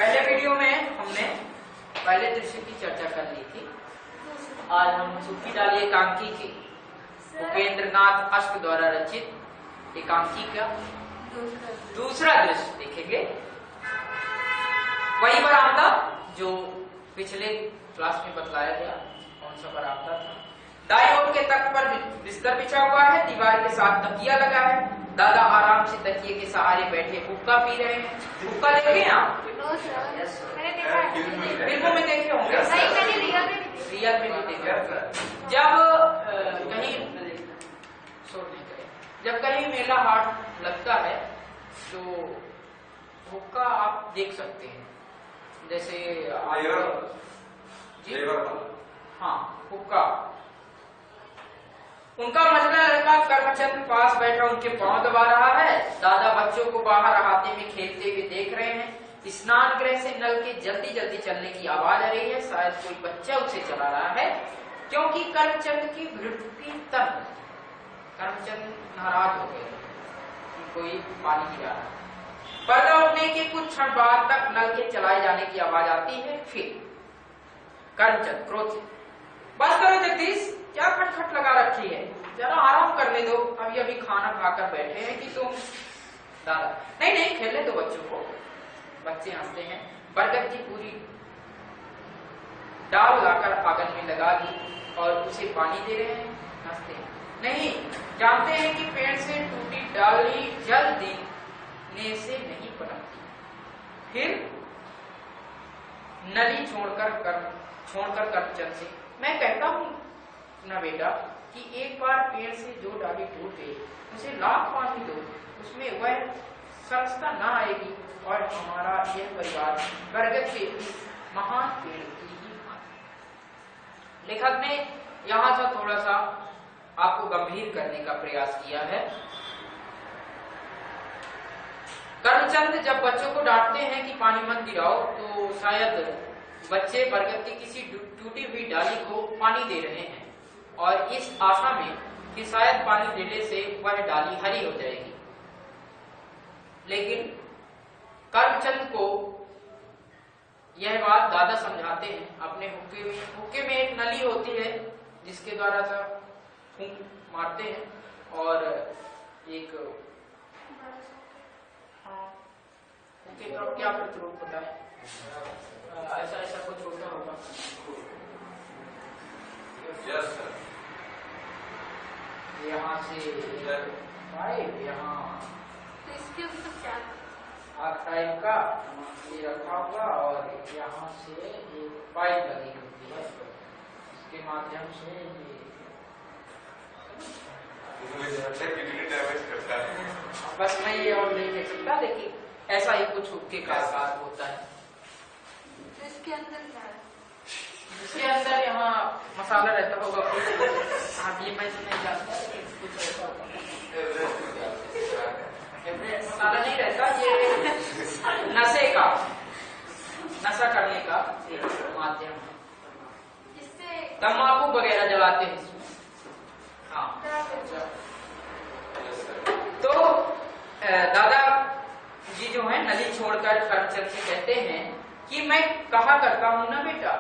पहले वीडियो में हमने पहले दृश्य की चर्चा कर ली थी। आज हम सूखी डाली एकांकी के उपेंद्रनाथ अश्क द्वारा रचित एकांकी का दूसरा दृश्य देखेंगे। वही बरामदा जो पिछले क्लास में बतलाया गया। कौन सा बरामदा था? दाईं ओर के तख्त पर बिस्तर बिछा हुआ है, दीवार के साथ तकिया लगा है। दादा आराम से तकिए के सहारे बैठे हुक्का पी रहे हैं। हुक्का देखे आप? फिल्मों में देखे होंगे, रियल में भी देखे। जब कहीं जब कहीं मेला हाट लगता है तो हुक्का आप देख सकते हैं। जैसे हाँ, हुक्का। उनका मजला लड़का कर्मचंद पास बैठा उनके पांव दबा रहा है। दादा बच्चों को बाहर अहाते में खेलते हुए देख रहे हैं। स्नान गृह से नल के जल्दी जल्दी चलने की आवाज आ रही है। शायद कोई बच्चा उसे चला रहा है, क्योंकि करमचंद की वृत्ति तब करमचंद नाराज हो गए कि कोई पानी नहीं आ रहा। पर्दा उठने के कुछ क्षण बाद तक नल के चलाए जाने की आवाज आती है। फिर करमचंद क्रोधित, बस करो जगदीश, क्या खटखट लगा रखी है, जरा आराम करने दो, अभी खाना खाकर बैठे हैं कि तुम। दादा, नहीं नहीं, खेलने दो बच्चों को। बच्चे हंसते हैं। बरगद की पूरी डाल लाकर आंगन में लगा दी और उसे पानी दे रहे हैं। हंसते हैं। नहीं, जानते हैं कि पेड़ से टूटी डाली जल देने से नहीं पनपती। फिर नली छोड़कर करमचंद से, मैं कहता हूं ना बेटा कि एक बार पेड़ से जो डाली टूट गई उसे लाख पानी दो, उसमें वह सरसता ना आएगी और हमारा यह परिवार बरगद के इस महान पेड़ की ही भांति। लेखक ने यहाँ से थोड़ा सा आपको गंभीर करने का प्रयास किया है। करमचंद जब बच्चों को डांटते हैं कि पानी मत गिराओ, तो शायद बच्चे बरगद की किसी टूटी हुई डाली को पानी दे रहे हैं और इस आशा में कि शायद पानी देने से वह डाली हरी हो जाएगी। लेकिन करमचंद को यह बात दादा समझाते हैं अपने हुक्के में एक नली होती है जिसके द्वारा फूंक मारते हैं और एक हुक्के का क्या प्रतिरूप होता है, ऐसा कुछ होता होगा। यहाँ से पाइप, यहाँ तो इसके ऊपर क्या टाइप का ये रखा हुआ और यहाँ से एक पाइप लगी होती है, इसके माध्यम से बस मैं ये और नहीं देख सकता, लेकिन ऐसा ही कुछ हुक्के का आकार होता है। तो इसके अंदर क्या है? इसके अंदर यहाँ मसाला रहता होगा कुछ, आप ये मैं नहीं जानता, कुछ ऐसा होगा। मसाला नहीं रहता, ये नशा करने का माध्यम है। इससे तम्बाकू वगैरह जलाते हैं इसमें। हाँ, तो दादा जी जो है नली छोड़कर करमचंद से कहते हैं कि मैं कहा करता हूं ना बेटा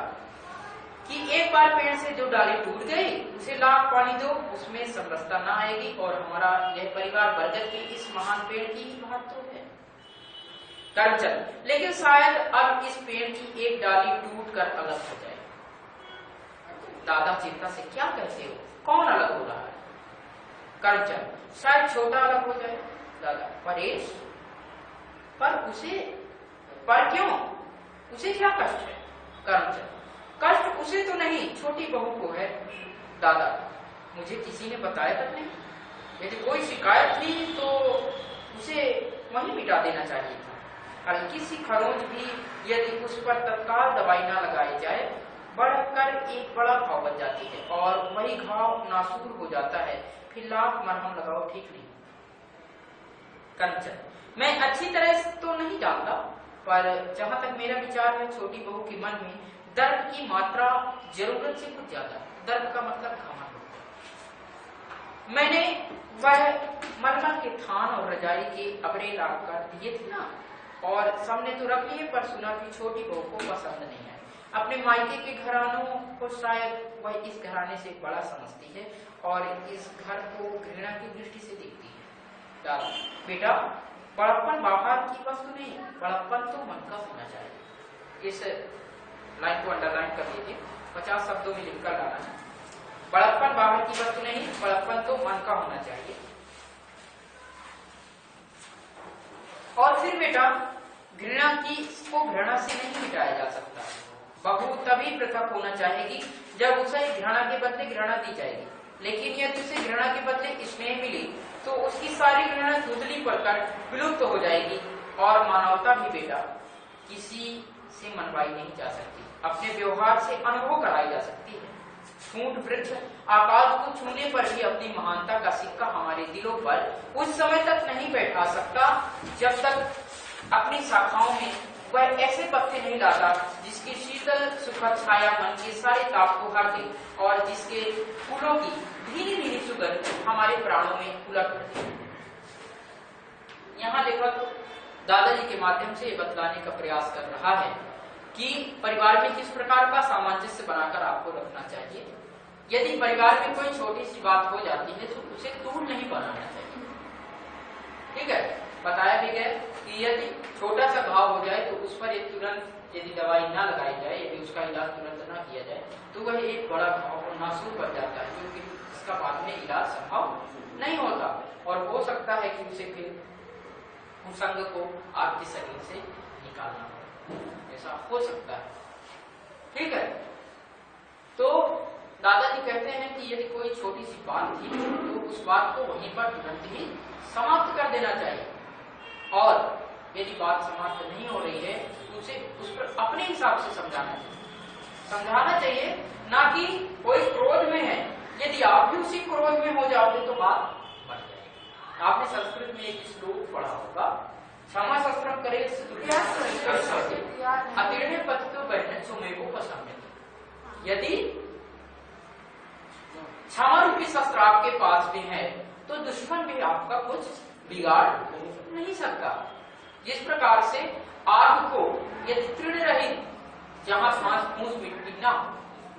कि एक बार पेड़ से जो डाली टूट गई उसे लाख पानी दो, उसमें समरसता ना आएगी और हमारा यह परिवार बरगद के इस महान पेड़ की ही बात तो है। करमचंद, लेकिन शायद अब इस पेड़ की एक डाली टूट कर अलग हो जाए। दादा चिंता से, क्या कहते हो, कौन अलग हो रहा है? करमचंद, शायद छोटा अलग हो जाए। दादा, परेश, पर क्यों, उसे क्या कष्ट है? करमचंद, कष्ट उसे तो नहीं, छोटी बहू को है। दादा, मुझे किसी ने बताया तक नहीं, यदि कोई शिकायत थी तो उसे वहीं मिटा देना चाहिए था। हल्की सी खरोंच भी यदि उस पर तत्काल दवाई ना लगाई जाए बढ़कर एक बड़ा घाव बन जाती है और वही घाव नासूर हो जाता है, फिर लाख मरहम लगाओ ठीक नहीं। करमचंद, मैं अच्छी तरह तो नहीं जानता, पर जहां तक मेरा विचार है छोटी बहू के मन में दर्द की मात्रा जरूरत से कुछ ज्यादा, दर्द का मतलब घमंड होता है। मैंने वह मलमल के थान और रजाई के अबड़े लाकर दिए थे ना, और सबने तो रख लिए पर सुना कि छोटी बहू को पसंद नहीं है। अपने मायके के घरानों को शायद वह इस घराने से बड़ा समझती है और इस घर को घृणा की दृष्टि से देखती है। दादा, बेटा बड़प्पन बाहर की वस्तु नहीं, बड़प्पन तो मन का होना चाहिए। इस लाइन को अंडरलाइन कर लीजिए, 50 शब्दों में लिखकर लाना है। बड़प्पन बाहर की वस्तु नहीं, बड़प्पन तो मन का होना चाहिए। और फिर बेटा घृणा को घृणा से नहीं मिटाया जा सकता। बहू तभी पृथक होना चाहेगी जब उसे घृणा के बदले घृणा दी जाएगी, लेकिन यदि उसे घृणा के बदले स्नेह मिले तो उसकी सारी घृणा धुंधली पड़कर विलुप्त हो जाएगी। और मानवता भी बेटा किसी से मनवाई नहीं जा सकती, अपने व्यवहार से अनुभव कराई जा सकती है। सूंड वृक्ष आकाश को छूने पर भी अपनी महानता का सिक्का हमारे दिलों पर उस समय तक नहीं बैठा सकता जब तक अपनी शाखाओं में वह ऐसे पत्ते नहीं लाता जिसकी शीतल सुखद छाया मन के सारे ताप को हर दे और जिसके फूलों की धीमी धीमी सुगंध हमारे प्राणों में उलट पड़ती। यहाँ लेखक दादाजी के माध्यम से बतलाने का प्रयास कर रहा है कि परिवार में किस प्रकार का सामंजस्य बनाकर आपको रखना चाहिए। यदि परिवार में कोई छोटी सी बात हो जाती है तो उसे दूर नहीं बनाना चाहिए। ठीक है, बताया भी गया कि यदि छोटा सा घाव हो जाए तो उस पर एक तुरंत यदि दवाई ना लगाई जाए, यदि उसका इलाज तुरंत ना किया जाए तो वह एक बड़ा घाव और नासूर बन जाता है, क्योंकि इसका बाद में इलाज संभव नहीं होता और हो सकता है कि उसे फिर उस अंग को आपके शरीर से निकालना हो, ऐसा हो सकता है। ठीक है, तो दादाजी कहते हैं कि यदि कोई छोटी सी बात थी तो उस बात को वहीं पर तुरंत ही समाप्त कर देना चाहिए और यदि बात समाप्त नहीं हो रही है तो उसे उस पर अपने हिसाब से समझाना चाहिए, ना कि कोई क्रोध में है। यदि आप भी उसी क्रोध में हो जाओगे तो बात बढ़ जाएगी। आपने संस्कृत में एक श्लोक पढ़ा होगा, क्षमा शस्त्रम करे अतीर्ण पतितो बैठन सुमेको पसंद। यदि क्षमा रूपी शस्त्र आपके पास भी है तो दुश्मन भी आपका कुछ बिगाड़ नहीं सकता। जिस प्रकार से आग को यदि तृण रहित, जहाँ घास फूस मिट्टी ना हो,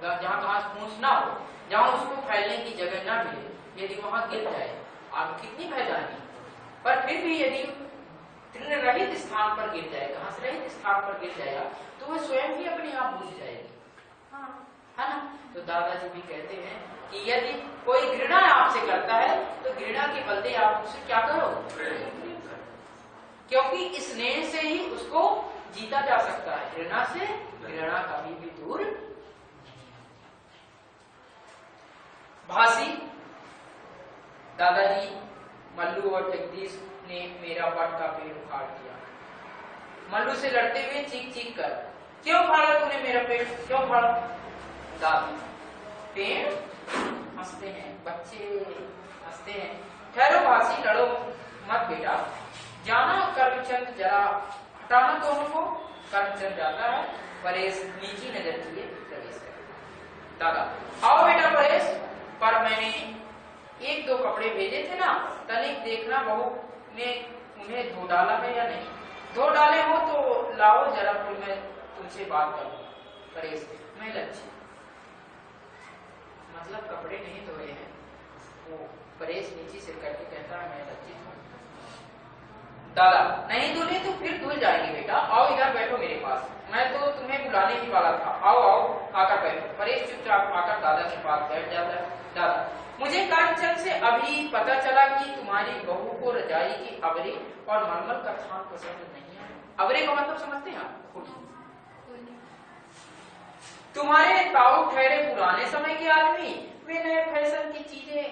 जहाँ घास फूस ना हो, जहाँ उसको फैलने की जगह ना मिले, यदि वहां गिर जाए आग कितनी भय जाएगी। पर फिर भी यदि तृण रहित स्थान पर गिर जाए, घास रहित स्थान पर गिर जाएगा तो वह स्वयं ही अपने आप बुझ जाएगी, है ना। तो दादाजी भी कहते हैं कि यदि कोई घृणा आपसे करता है तो घृणा के बदले आप उसे क्या करो, क्योंकि स्नेह से ही उसको जीता जा सकता है। घृणा से घृणा कभी भी दूर। भासी दादाजी मल्लू और जगदीश ने मेरा बट का पेड़ उखाड़ दिया। मल्लू से लड़ते हुए चीख चीख कर, क्यों फाड़ा तूने मेरा पेड़, क्यों फाड़ा? दादी, पेड़ हंसते हैं, बच्चे हंसते हैं। ठहरो भासी, लड़ो मत बेटा, जाना कर्मचंद, जरा हटाना दोनों को। कर्मचंद जाता है, परेश नीची नजर किए प्रवेश कर। दादा, आओ बेटा परेश, पर मैंने एक दो कपड़े भेजे थे ना, तनिक देखना बहू ने उन्हें धो डाला है या नहीं। धो डाले हो तो लाओ जरा, फिर मैं तुमसे बात करूँ। परेश, मैं लज्जित, मतलब कपड़े नहीं धोए हैं। वो परेश नीचे से करके कहता है, मैं लज्जित हूँ। दादा, नहीं धुले तो फिर धुल जाएंगे बेटा, आओ इधर बैठो मेरे पास, मैं तो तुम्हें बुलाने ही वाला था। आओ आओ आकर बैठो। परेश चुपचाप आकर दादा के पास बैठ जाता है। दादा, मुझे करमचंद से अभी पता चला कि तुम्हारी बहू को रजाई की अवरे और मलमल का थान पसंद नहीं है। अवरे का मतलब समझते हैं आप? तुम्हारे ताऊ ठहरे पुराने समय के आदमी, वे नए फैशन की चीजें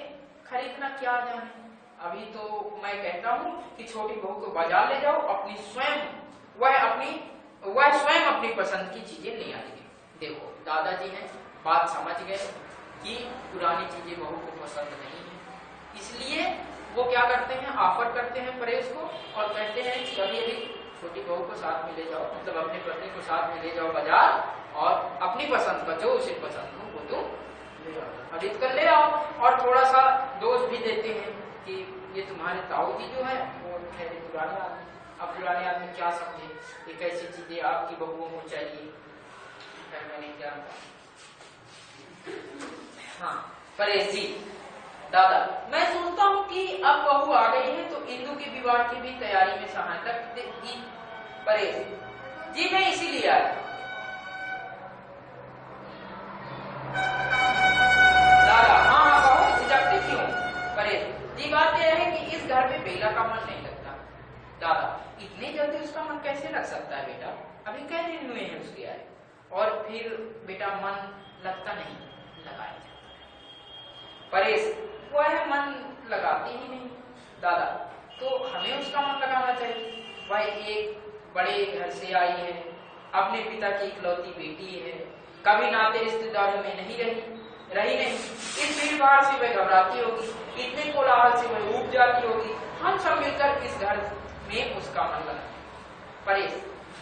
खरीदना क्या जाने। अभी तो मैं कहता हूँ कि छोटी बहू को बाजार ले जाओ, अपनी स्वयं वह स्वयं अपनी पसंद की चीजें ले आएगी। देखो दादाजी हैं, बात समझ गए कि पुरानी चीजें बहू को पसंद नहीं है, इसलिए वो क्या करते हैं, ऑफर करते हैं परेश को और कहते हैं कि अभी अभी छोटी बहू को साथ में ले जाओ, मतलब अपनी पत्नी को साथ में ले जाओ बाजार और अपनी पसंद का जो उसे पसंद हो वो तुम ले आओ, खरीद कर ले आओ। और थोड़ा सा दोष भी देते हैं कि ये तुम्हारे ताऊ जी जो है वो ठहरे पुराने आदमी, अब पुराने आदमी क्या समझे, एक ऐसी चीजें आपकी बहुओं को चाहिए, मैं नहीं जानता। हाँ परेश जी, दादा मैं सोचता हूँ कि अब बहू आ गई है तो इंदु के विवाह की भी तैयारी में सहायता की। परेश जी मैं इसीलिए आया। दादा हाँ हाँ बहू झिझकते क्यों? परेश जी बात यह है कि इस घर में बेला का मन नहीं लगता। दादा इतनी जल्दी उसका मन कैसे लग सकता है बेटा, अभी कई दिन हुए हैं उसके आए, और फिर बेटा मन लगता नहीं लगाया जाता। परेश वह मन लगाती ही नहीं। दादा तो हमें उसका मन लगाना चाहिए, वह एक बड़े घर से आई है, अपने पिता की इकलौती बेटी है, कभी नाते रिश्तेदारों में नहीं रही नहीं, इस भीड़ भाड़ से वह घबराती होगी, इतने कोलाहल से वह ऊब जाती होगी, हम सब मिलकर इस घर में उसका मन लगा। परेश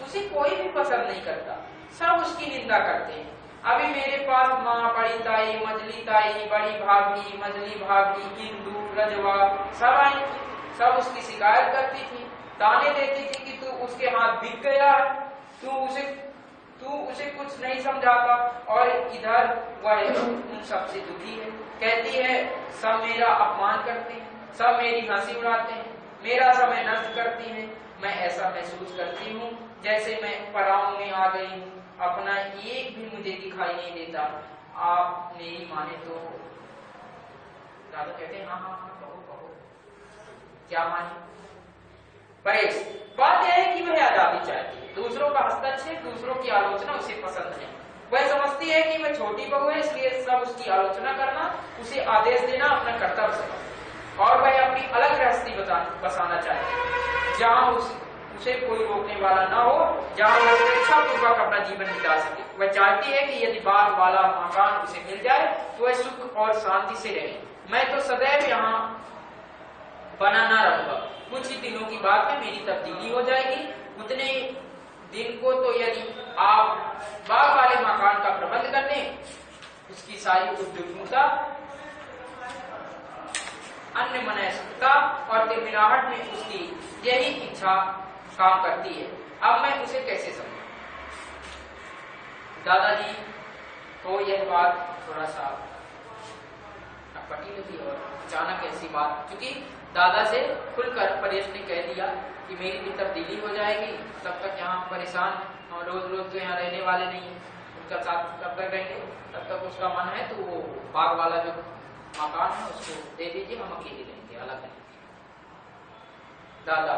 उसे कोई भी पसंद नहीं करता, सब उसकी निंदा करते हैं। अभी मेरे पास माँ, बड़ी ताई, मझली ताई, बड़ी भाभी, मझली भाभी, इंदू, रजवा सब आई, सब उसकी शिकायत करती थी, ताने देती थी कि तू उसके हाथ बिक गया है, तू उसे कुछ नहीं समझाता, और इधर वह उन सबसे दुखी है, कहती है सब मेरा अपमान करते हैं, सब मेरी हंसी उड़ाते हैं, मेरा समय नष्ट करती हैं, मैं ऐसा महसूस करती हूँ जैसे मैं पराओं में आ गई हूँ, अपना एक भी मुझे दिखाई नहीं देता, आप मेरी माने तो। दादा कहते हैं हाँ हाँ हाँ कहो क्या माने? परेश बात यह है कि वह आजादी चाहती है, दूसरों का हस्तक्षेप, दूसरों की आलोचना उसे पसंद है। वह समझती है कि वह छोटी बहू है, इसलिए सब उसकी आलोचना करना, उसे आदेश देना अपना कर्तव्य समझ, और वह अपनी अलग गृहस्थी बसाना चाहती है, जहाँ उसे कोई रोकने वाला न हो, जहाँ वह स्वेच्छापूर्वक अपना जीवन बिता सके। वह चाहती है कि यदि बाग वाला मकान उसे मिल जाए तो वह सुख और शांति से रहे। मैं तो सदैव यहाँ बना न रहूंगा, कुछ ही दिनों की बात में मेरी तब्दीली हो जाएगी, उतने दिन को तो यदि आप बाग वाले मकान का प्रबंध कर दें, उसकी सारी उद्युक्ता, अन्य मनस्कता और तिरमिराहट में उसकी यही इच्छा काम करती है। अब मैं उसे कैसे समझूं? दादाजी तो यह बात थोड़ा सा अटपटी लगी, और अचानक ऐसी बात, क्योंकि दादा से खुलकर परेश ने कह दिया कि मेरी भी तब्दीली हो जाएगी, तब तक यहाँ परेशान, और रोज तो यहाँ रहने वाले नहीं है, उनका साथ कब तक रहेंगे, तब तक उसका मन है तो वो बाग वाला जो मकान है उसको दे दीजिए, हम अकेले रहेंगे, अलग रहेंगे। दादा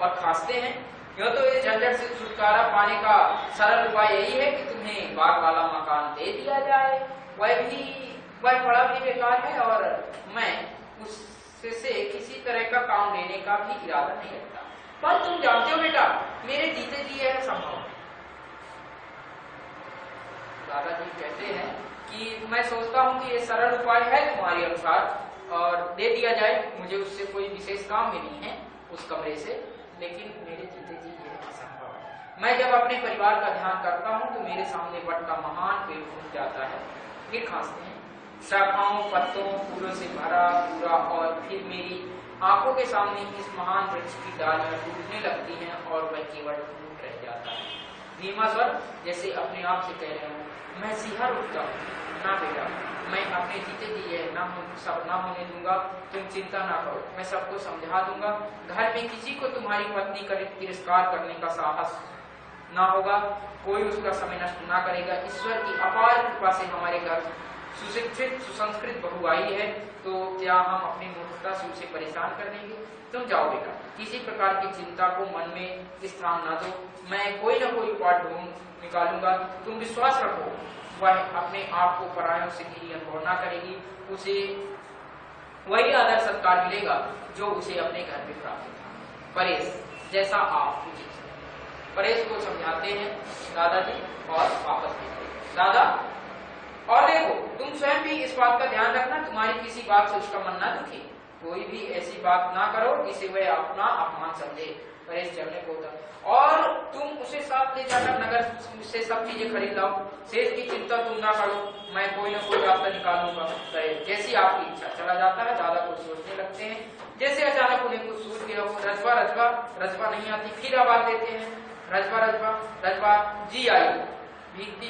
और खांसते हैं, यह तो इस झंझट से छुटकारा पाने का सरल उपाय यही है कि तुम्हें बाग वाला मकान दे दिया जाए, वह बड़ा भी बेकार है, और मैं उससे किसी तरह का काम लेने का भी इरादा नहीं रखता, पर तुम जानते हो बेटा मेरे जीते जी यह संभव है। दादाजी कहते हैं कि मैं सोचता हूँ कि ये सरल उपाय है तुम्हारे अनुसार, और दे दिया जाए, मुझे उससे कोई विशेष काम भी नहीं है उस कमरे से, लेकिन मेरे जीते जी ये असंभव है। मैं जब अपने परिवार का ध्यान करता हूँ तो मेरे सामने वट का महान पेड़ फूट जाता है, फिर खांसते हैं, शाखाओं, पत्तों, फूलों से भरा पूरा, और फिर मेरी आंखों के सामने इस महान वृक्ष की डालियां टूटने लगती हैं और वह केवल टूट रह जाता है। धीमा स्वर जैसे अपने आप से कह रहे हूँ, मैं सिहर उठता हूँ, ना बेटा मैं अपने जीते जी यह ना होने दूंगा, तुम चिंता ना करो, मैं सबको समझा दूंगा, घर में किसी को तुम्हारी पत्नी का तिरस्कार करने का साहस ना होगा, कोई उसका समय नष्ट ना करेगा। ईश्वर की अपार कृपा से हमारे घर सुशिक्षित सुसंस्कृत बहू आई है, तो क्या हम अपनी मूर्खता से उसे परेशान कर देंगे? तुम जाओ बेटा, किसी प्रकार की चिंता को मन में स्थान ना दो, मैं कोई ना कोई उपाय ढूंढ निकालूंगा, तुम विश्वास रखो, वह अपने आप को परायों से गिरी अनुभव ना करेगी, उसे वही आदर सत्कार मिलेगा जो उसे अपने घर में प्राप्त था। परेश जैसा आप परेश को समझाते हैं दादाजी और वापस भेजते। दादा और देखो तुम स्वयं भी इस बात का ध्यान रखना, तुम्हारी किसी बात से उसका मन ना दुखे, कोई भी ऐसी बात ना करो जिसे वह अपना अपमान समझे। परेश चलने को था, और तुम उसे साथ ले जाकर नगर से सब चीजें खरीद लाओ, शेष की चिंता तुम ना करो, मैं कोई ना कोई रास्ता निकालूंगा। जैसी आपकी इच्छा। चला जाता है, दादा को सोचने लगते हैं। जैसे अचानक उन्हें कुछ सूझ गया हो। रजवा रजवा रजवा नहीं आती, फिर आवाज देते हैं रजवा रजवा रजवा। जी आई भीगती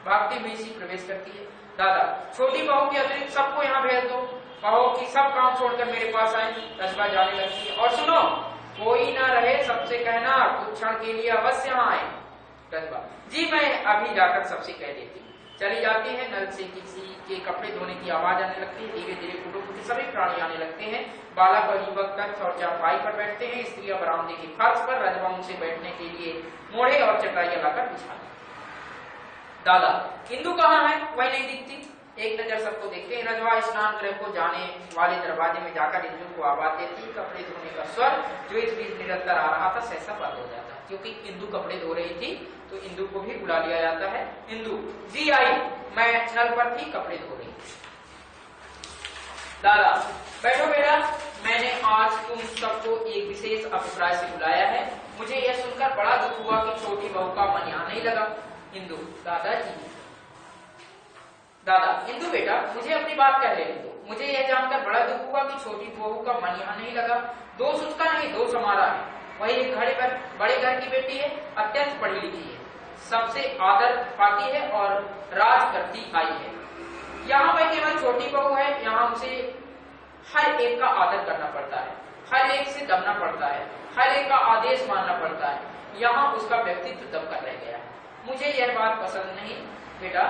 भागती हुई सी प्रवेश करती है। दादा छोटी बहू के अतिरिक्त सबको यहाँ भेज दो, कहो कि सब काम छोड़कर मेरे पास आए। रजवा जाने लगती है। और सुनो, कोई ना रहे सबसे कहना कुछ क्षण के लिए अवश्य यहाँ आए। रजवा जी मैं अभी जाकर सबसे कह देती हूँ। चली जाती है। नल से किसी के कपड़े धोने की आवाज आने लगती है। धीरे धीरे कुटुंब के सभी प्राणी आने लगते हैं। बालक और युवक कक्ष और चारपाई पर बैठते हैं। स्त्रियां बरामदे के फर्श पर। रजवा उनसे बैठने के लिए मोड़े और चटाइयां लाकर बिछाती। दादा इंदु कहाँ है? वह नहीं दिखती। एक नजर सबको देखते हैं। रजवा स्नान गृह को जाने वाले दरवाजे में जाकर इंदु को आवाज देती है। कपड़े धोने का स्वर जो इस बीच निरंतर आ रहा था सहसा बंद हो जाता है, क्योंकि इंदु कपड़े धो रही थी तो इंदु को भी बुला लिया जाता है। इंदु जी आई, मैं नल पर थी, कपड़े धो रही थी। दादा बैठो बेटा, मैंने आज तुम सबको एक विशेष अभिप्राय से बुलाया है। मुझे यह सुनकर बड़ा दुख हुआ कि छोटी बहू का मन यहाँ नहीं लगा। इंदु दादाजी दादा इंदु बेटा मुझे अपनी बात कह लेने दो। मुझे यह जानकर बड़ा दुख हुआ कि छोटी बहू का मन यहाँ नहीं लगा। दोष उसका नहीं, दोष हमारा है। वही एक बड़े घर की बेटी है, अत्यंत पढ़ी लिखी है, सबसे आदर पाती है और राज करती आई है। यहाँ वह केवल छोटी बहू है। यहाँ उसे हर एक का आदर करना पड़ता है, हर एक से दबना पड़ता है, हर एक का आदेश मानना पड़ता है। यहाँ उसका व्यक्तित्व दबकर रह गया है। मुझे यह बात पसंद नहीं बेटा।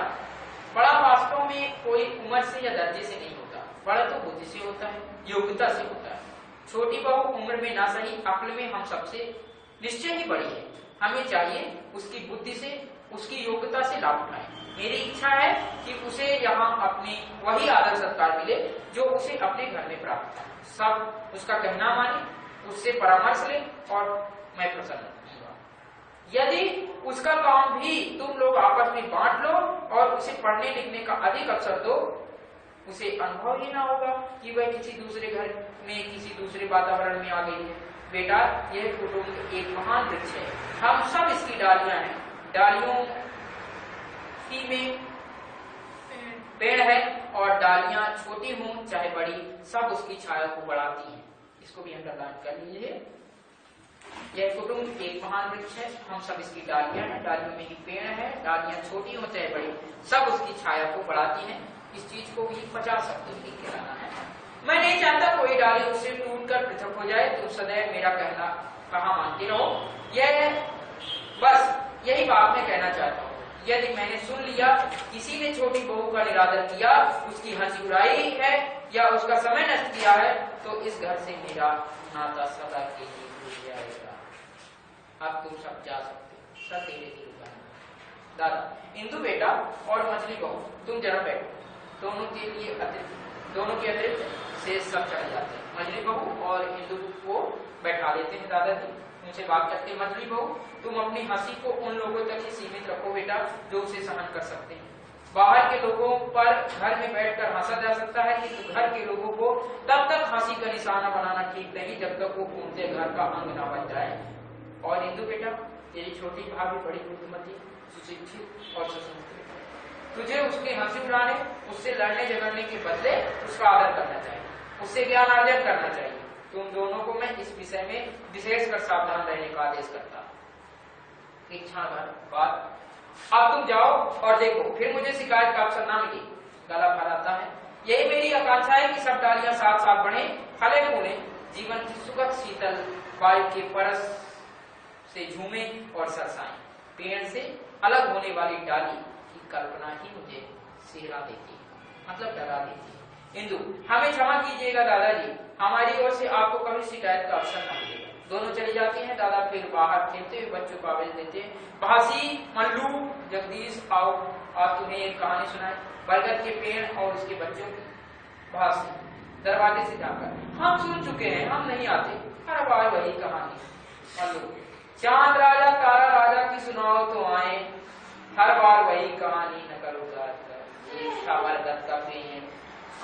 बड़ा वास्तव में कोई उम्र से या दर्जे से नहीं होता, बड़ा तो बुद्धि से होता है, योग्यता से होता है। छोटी बहू उम्र में ना सही, अक्ल में हम सबसे निश्चय ही बड़ी है। हमें चाहिए उसकी बुद्धि से, उसकी योग्यता से लाभ उठाएं। मेरी इच्छा है कि उसे यहाँ अपनी वही आदर सत्कार मिले जो उसे अपने घर में प्राप्त है। सब उसका कहना माने, उससे परामर्श ले और मैं प्रसन्न हूँ। यदि उसका काम भी तुम लोग आपस में बांट लो और उसे पढ़ने लिखने का अधिक अवसर दो, उसे अनुभव ही ना होगा कि वह किसी दूसरे घर में, किसी दूसरे वातावरण में आ गई है। बेटा यह कुटुंब एक महान वृक्ष है, हम सब इसकी डालियां हैं। डालियों ही में पेड़ है और डालियां छोटी हों चाहे बड़ी, सब उसकी छाया को बढ़ाती हैं। इसको भी अंडरलाइन कर लीजिए। यह कुटुंब एक महान वृक्ष है, हम सब इसकी डालियां हैं, डालियों में ही पेड़ है, डालियां छोटी हो चाहे बड़ी, सब उसकी छाया को बढ़ाती हैं। इस चीज को भी 50 शब्दों में कहना है। मैं नहीं चाहता कोई डाली उससे टूटकर पृथक हो जाए। तुम सदैव मेरा कहा मानते रहो। यह बस यही बात मैं कहना चाहता हूँ। यदि मैंने सुन लिया किसी ने छोटी बहू का निरादर किया, उसकी हंसी उड़ाई है या उसका समय नष्ट किया है, तो इस घर से मेरा नाता सदा के लिए टूट जाएगा। अब तुम सब जा सकते हो। सब धीरे धीरे दादा इंदु बेटा और मछली बहू तुम जरा बैठो। दोनों के अतिरिक्त से सब चले जाते हैं। मछली बहू और इंदु को बैठा देते हैं। दादाजी उनसे बात करते हैं। मछली बहू तुम अपनी हंसी को उन लोगों तक ही सीमित रखो बेटा जो उसे सहन कर सकते हैं। बाहर के लोगों पर घर में बैठकर हंसा जा सकता है, किंतु घर के लोगों को तब तक हंसी का निशाना बनाना ठीक नहीं जब तक वो घूमते घर का अंग न बन जाए। और इंदु बेटा तेरी छोटी भाभी बड़ी बुद्धिमती, सुशिक्षित और सुसंस्कृत है। तुझे उसकी हंसी उड़ाने, उससे लड़ने झगड़ने के बदले उसका आदर करना चाहिए, उससे ज्ञान अर्जन करना चाहिए। तुम दोनों को मैं इस विषय में विशेषकर सावधान रहने का आदेश करता हूँ। एक क्षण बाद अब तुम जाओ और देखो, फिर मुझे शिकायत का अवसर ना मिले। गला भराता है। यही मेरी आकांक्षा है कि सब डालियां साथ साथ बढ़े, फले फूले, जीवन की सुखद शीतल वायु के परस से झूमे और सरसाएं। पेड़ से अलग होने वाली डाली की कल्पना ही मुझे सिहरा देती है, मतलब डरा देती है। इंदु हमें क्षमा कीजिएगा दादाजी, हमारी ओर से आपको कभी शिकायत का अवसर न मिलेगा। दोनों चली जाती हैं। दादा फिर बाहर खेलते हुए बच्चों को आवाज देते हैं। भासी, मल्लू, जगदीश आओ और तुम्हें एक कहानी सुनाए, बरगद के पेड़ और उसके बच्चों की। भासी दरवाजे से जाकर हम सुन चुके हैं, हम नहीं आते, हर बार वही कहानी। मल्लू चांद राजा तारा राजा की सुनाओ तो आए, हर बार वही कहानी नकल उतार कर। एक था बरगद का पेड़,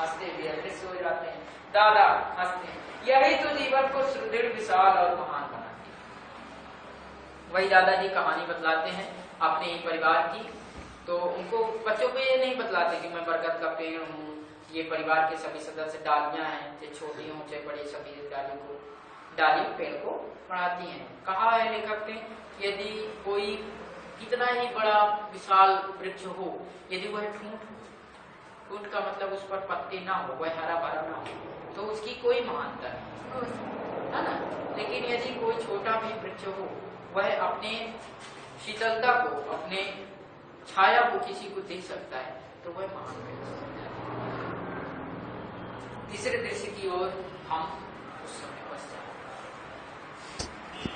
हंसते हुए अदृश्य हो जाते हैं। दादा हंसते हैं। यही तो जीवन को सुदृढ़, विशाल और महान बनाती है। वही दादाजी कहानी बतलाते हैं अपने ही परिवार की। तो उनको बच्चों को ये नहीं बतलाते कि मैं बरगद का पेड़ हूँ ये परिवार के सभी सदस्य डालियां हैं, चाहे छोटी हो चाहे बड़ी, सभी डाली पेड़ को बढ़ाती हैं। कहा है लेखक ने, यदि कोई कितना ही बड़ा विशाल वृक्ष हो, यदि वह ठूंठ का मतलब उस पर पत्ते ना हो, वह हरा भरा ना हो, तो उसकी कोई महानता नहीं, है ना। लेकिन यदि कोई छोटा भी वृक्ष हो, वह अपने शीतलता को, अपने छाया को किसी को दे सकता है, तो वह महान वृक्ष है। तीसरे दृश्य की ओर हम उस समय बस जाए।